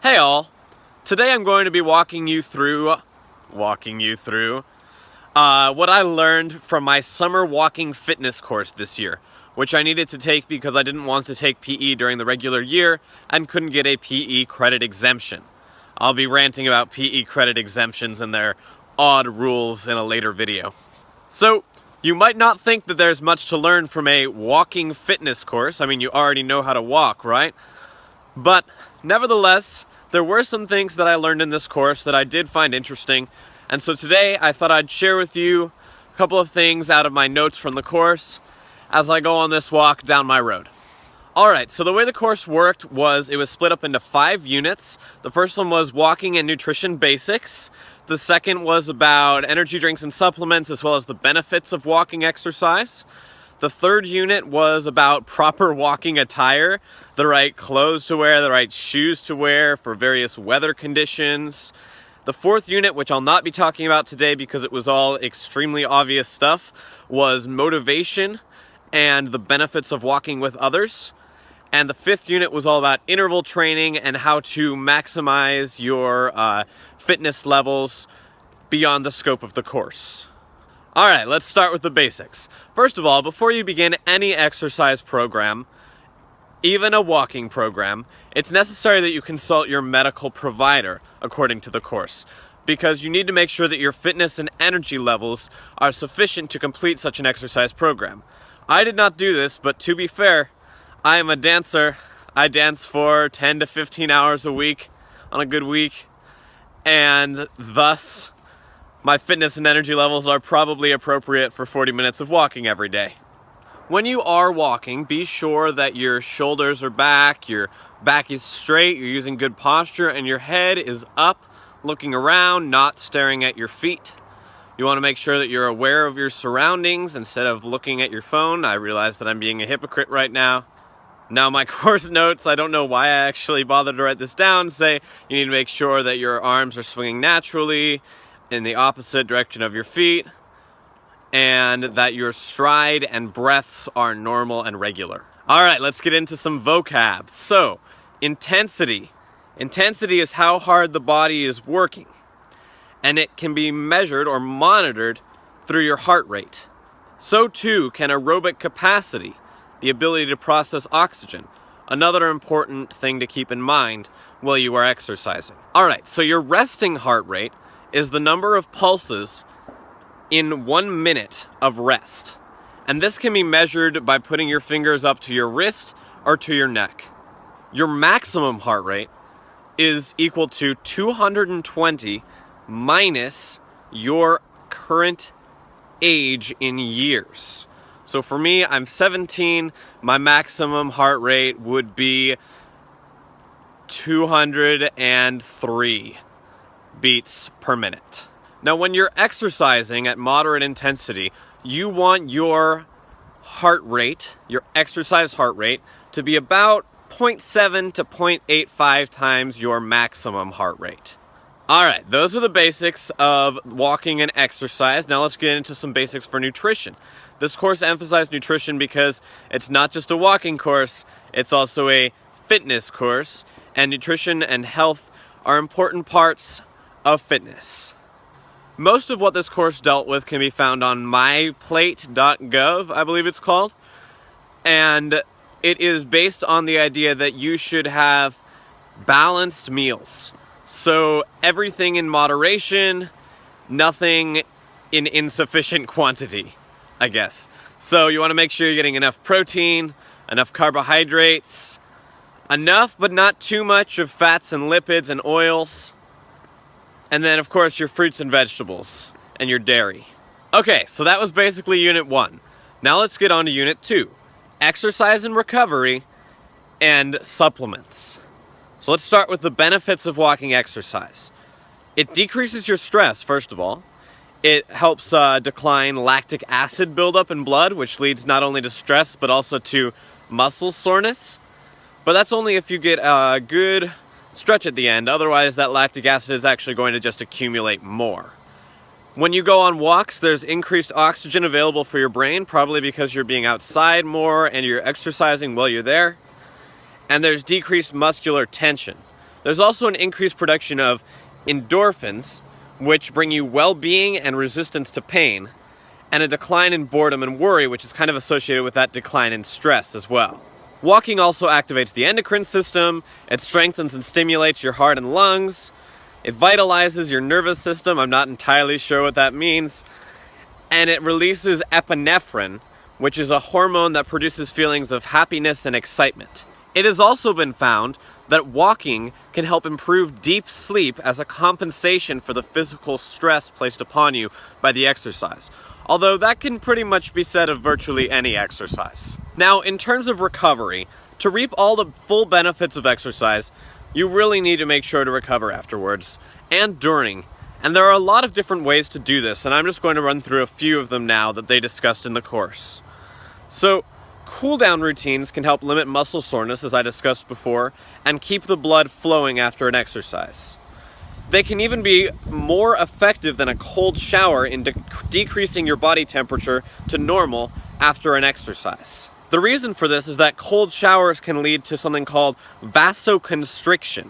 Hey all! Today I'm going to be walking you through what I learned from my summer walking fitness course this year, which I needed to take because I didn't want to take PE during the regular year and couldn't get a PE credit exemption. I'll be ranting about PE credit exemptions and their odd rules in a later video. So, you might not think that there's much to learn from a walking fitness course. I mean, you already know how to walk, right? But, nevertheless, there were some things that I learned in this course that I did find interesting, and so today I thought I'd share with you a couple of things out of my notes from the course as I go on this walk down my road. Alright, so the way the course worked was it was split up into 5 units. The first one was walking and nutrition basics. The second was about energy drinks and supplements as well as the benefits of walking exercise. The third unit was about proper walking attire, the right clothes to wear, the right shoes to wear for various weather conditions. The fourth unit, which I'll not be talking about today because it was all extremely obvious stuff, was motivation and the benefits of walking with others. And the fifth unit was all about interval training and how to maximize your fitness levels beyond the scope of the course. Alright, let's start with the basics. First of all, before you begin any exercise program, even a walking program, it's necessary that you consult your medical provider, according to the course, because you need to make sure that your fitness and energy levels are sufficient to complete such an exercise program. I did not do this, but to be fair, I am a dancer. I dance for 10 to 15 hours a week on a good week, and thus my fitness and energy levels are probably appropriate for 40 minutes of walking every day. When you are walking, be sure that your shoulders are back, your back is straight, you're using good posture, and your head is up, looking around, not staring at your feet. You want to make sure that you're aware of your surroundings instead of looking at your phone. I realize that I'm being a hypocrite right now. Now my course notes, I don't know why I actually bothered to write this down, say you need to make sure that your arms are swinging naturally in the opposite direction of your feet, and that your stride and breaths are normal and regular. Alright, let's get into some vocab. So, intensity. Intensity is how hard the body is working, and it can be measured or monitored through your heart rate. So too can aerobic capacity, the ability to process oxygen, another important thing to keep in mind while you are exercising. Alright, so your resting heart rate is the number of pulses in 1 minute of rest. And this can be measured by putting your fingers up to your wrist or to your neck. Your maximum heart rate is equal to 220 minus your current age in years. So for me, I'm 17, my maximum heart rate would be 203 beats per minute. Now when you're exercising at moderate intensity, you want your heart rate, your exercise heart rate, to be about 0.7 to 0.85 times your maximum heart rate. Alright, those are the basics of walking and exercise. Now let's get into some basics for nutrition. This course emphasized nutrition because it's not just a walking course, it's also a fitness course, and nutrition and health are important parts of fitness. Most of what this course dealt with can be found on myplate.gov, I believe it's called, and it is based on the idea that you should have balanced meals. So everything in moderation, nothing in insufficient quantity, I guess. So you want to make sure you're getting enough protein, enough carbohydrates, enough but not too much of fats and lipids and oils, and then of course your fruits and vegetables and your dairy. Okay, so that was basically Unit 1. Now let's get on to Unit 2. Exercise and recovery and supplements. So let's start with the benefits of walking exercise. It decreases your stress, first of all. It helps decline lactic acid buildup in blood, which leads not only to stress but also to muscle soreness. But that's only if you get a good stretch at the end, otherwise that lactic acid is actually going to just accumulate more. When you go on walks, there's increased oxygen available for your brain, probably because you're being outside more and you're exercising while you're there. And there's decreased muscular tension. There's also an increased production of endorphins, which bring you well-being and resistance to pain, and a decline in boredom and worry, which is kind of associated with that decline in stress as well. Walking also activates the endocrine system, it strengthens and stimulates your heart and lungs, it vitalizes your nervous system, I'm not entirely sure what that means, and it releases epinephrine, which is a hormone that produces feelings of happiness and excitement. It has also been found that walking can help improve deep sleep as a compensation for the physical stress placed upon you by the exercise. Although that can pretty much be said of virtually any exercise. Now, in terms of recovery, to reap all the full benefits of exercise, you really need to make sure to recover afterwards and during. And there are a lot of different ways to do this, and I'm just going to run through a few of them now that they discussed in the course. So, cool-down routines can help limit muscle soreness, as I discussed before, and keep the blood flowing after an exercise. They can even be more effective than a cold shower in decreasing your body temperature to normal after an exercise. The reason for this is that cold showers can lead to something called vasoconstriction,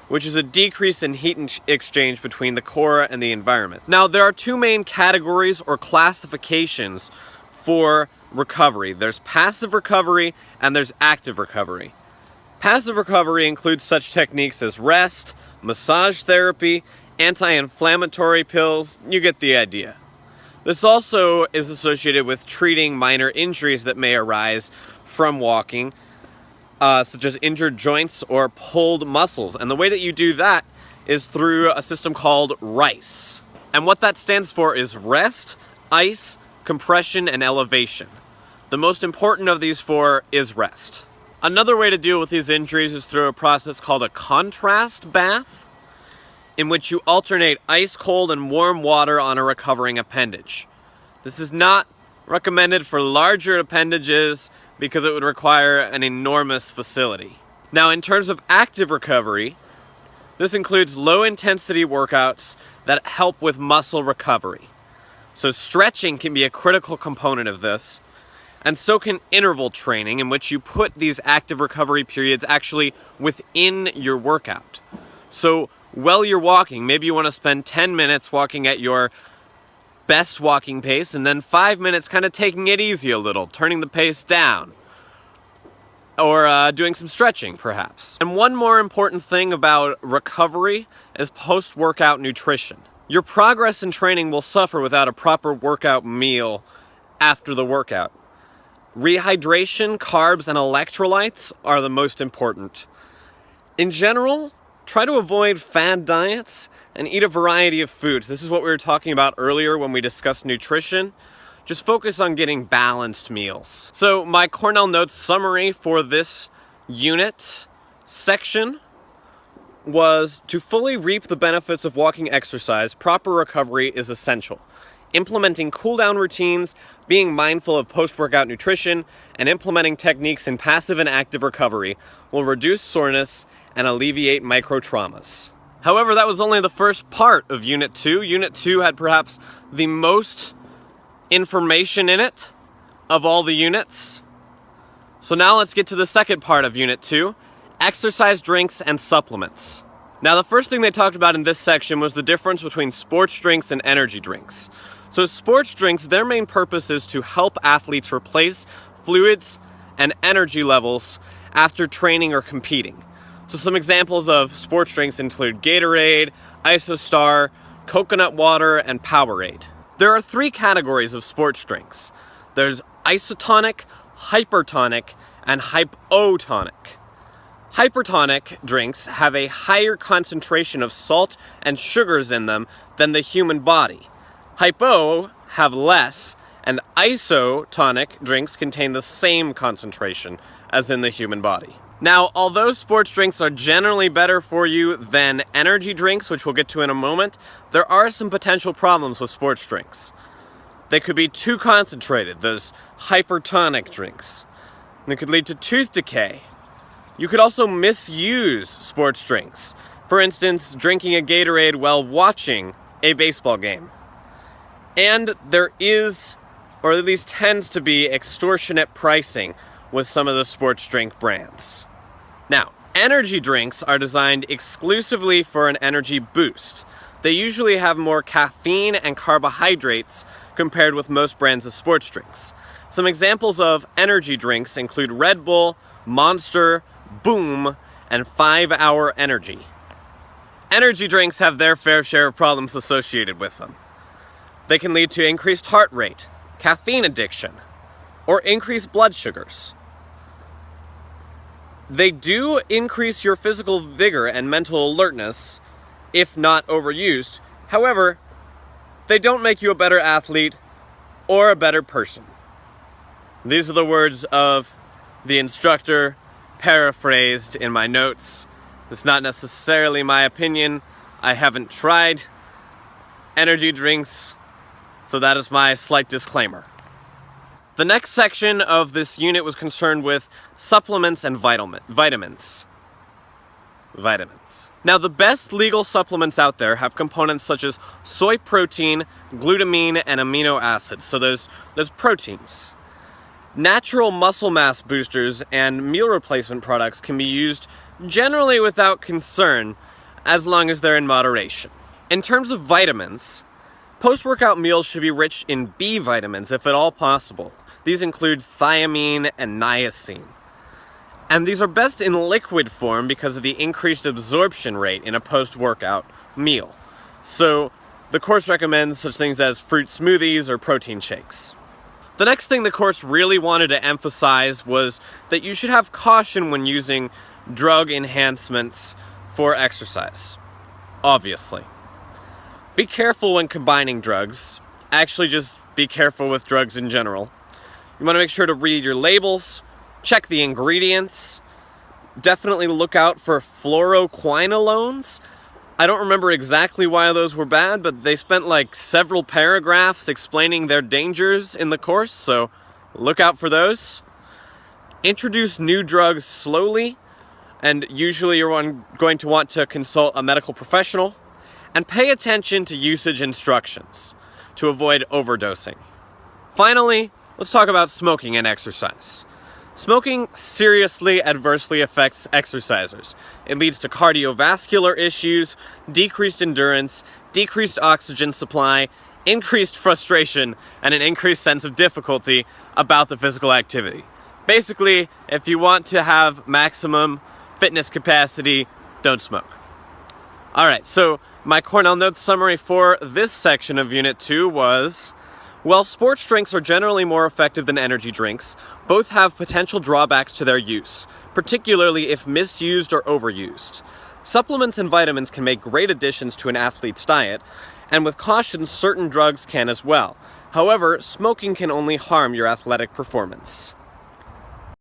which is a decrease in heat exchange between the core and the environment. Now, there are two main categories or classifications for recovery. There's passive recovery and there's active recovery. Passive recovery includes such techniques as rest, massage therapy, anti-inflammatory pills, you get the idea. This also is associated with treating minor injuries that may arise from walking, such as injured joints or pulled muscles. And the way that you do that is through a system called RICE. And what that stands for is rest, ice, compression, and elevation. The most important of these four is rest. Another way to deal with these injuries is through a process called a contrast bath, in which you alternate ice cold and warm water on a recovering appendage. This is not recommended for larger appendages because it would require an enormous facility. Now, in terms of active recovery, this includes low-intensity workouts that help with muscle recovery. So stretching can be a critical component of this, and so can interval training, in which you put these active recovery periods actually within your workout. So while you're walking, maybe you want to spend 10 minutes walking at your best walking pace, and then 5 minutes kind of taking it easy a little, turning the pace down, or doing some stretching perhaps. And one more important thing about recovery is post-workout nutrition. Your progress in training will suffer without a proper workout meal after the workout. Rehydration, carbs, and electrolytes are the most important. In general, try to avoid fad diets and eat a variety of foods. This is what we were talking about earlier when we discussed nutrition. Just focus on getting balanced meals. So my Cornell Notes summary for this unit section was: to fully reap the benefits of walking exercise, proper recovery is essential. Implementing cool-down routines, being mindful of post-workout nutrition, and implementing techniques in passive and active recovery will reduce soreness and alleviate micro-traumas. However, that was only the first part of Unit 2. Unit 2 had perhaps the most information in it of all the units. So now let's get to the second part of Unit 2, exercise drinks and supplements. Now, the first thing they talked about in this section was the difference between sports drinks and energy drinks. So sports drinks, their main purpose is to help athletes replace fluids and energy levels after training or competing. So some examples of sports drinks include Gatorade, Isostar, coconut water, and Powerade. There are three categories of sports drinks. There's isotonic, hypertonic, and hypotonic. Hypertonic drinks have a higher concentration of salt and sugars in them than the human body. Hypo have less, and isotonic drinks contain the same concentration as in the human body. Now, although sports drinks are generally better for you than energy drinks, which we'll get to in a moment, there are some potential problems with sports drinks. They could be too concentrated, those hypertonic drinks. They could lead to tooth decay. You could also misuse sports drinks. For instance, drinking a Gatorade while watching a baseball game. And there is, or at least tends to be, extortionate pricing with some of the sports drink brands. Now, Energy drinks are designed exclusively for an energy boost. They usually have more caffeine and carbohydrates compared with most brands of sports drinks. Some examples of energy drinks include Red Bull, Monster, Boom, and 5 Hour Energy. Energy drinks have their fair share of problems associated with them. They can lead to increased heart rate, caffeine addiction, or increased blood sugars. They do increase your physical vigor and mental alertness, if not overused. However, they don't make you a better athlete or a better person. These are the words of the instructor, paraphrased in my notes. It's not necessarily my opinion. I haven't tried energy drinks, so that is my slight disclaimer. The next section of this unit was concerned with supplements and vitamins. Now, the best legal supplements out there have components such as soy protein, glutamine, and amino acids. So there's proteins. Natural muscle mass boosters and meal replacement products can be used generally without concern, as long as they're in moderation. In terms of vitamins, post-workout meals should be rich in B vitamins if at all possible. These include thiamine and niacin. And these are best in liquid form because of the increased absorption rate in a post-workout meal. So the course recommends such things as fruit smoothies or protein shakes. The next thing the course really wanted to emphasize was that you should have caution when using drug enhancements for exercise. Obviously. Be careful when combining drugs. Actually, just be careful with drugs in general. You want to make sure to read your labels, check the ingredients, definitely look out for fluoroquinolones. I don't remember exactly why those were bad, but they spent like several paragraphs explaining their dangers in the course, so look out for those. Introduce new drugs slowly, and usually you're going to want to consult a medical professional, and pay attention to usage instructions to avoid overdosing. Finally, let's talk about smoking and exercise. Smoking seriously adversely affects exercisers. It leads to cardiovascular issues, decreased endurance, decreased oxygen supply, increased frustration, and an increased sense of difficulty about the physical activity. Basically, if you want to have maximum fitness capacity, don't smoke. Alright, so my Cornell Notes summary for this section of Unit 2 was: while sports drinks are generally more effective than energy drinks, both have potential drawbacks to their use, particularly if misused or overused. Supplements and vitamins can make great additions to an athlete's diet, and with caution, certain drugs can as well. However, smoking can only harm your athletic performance.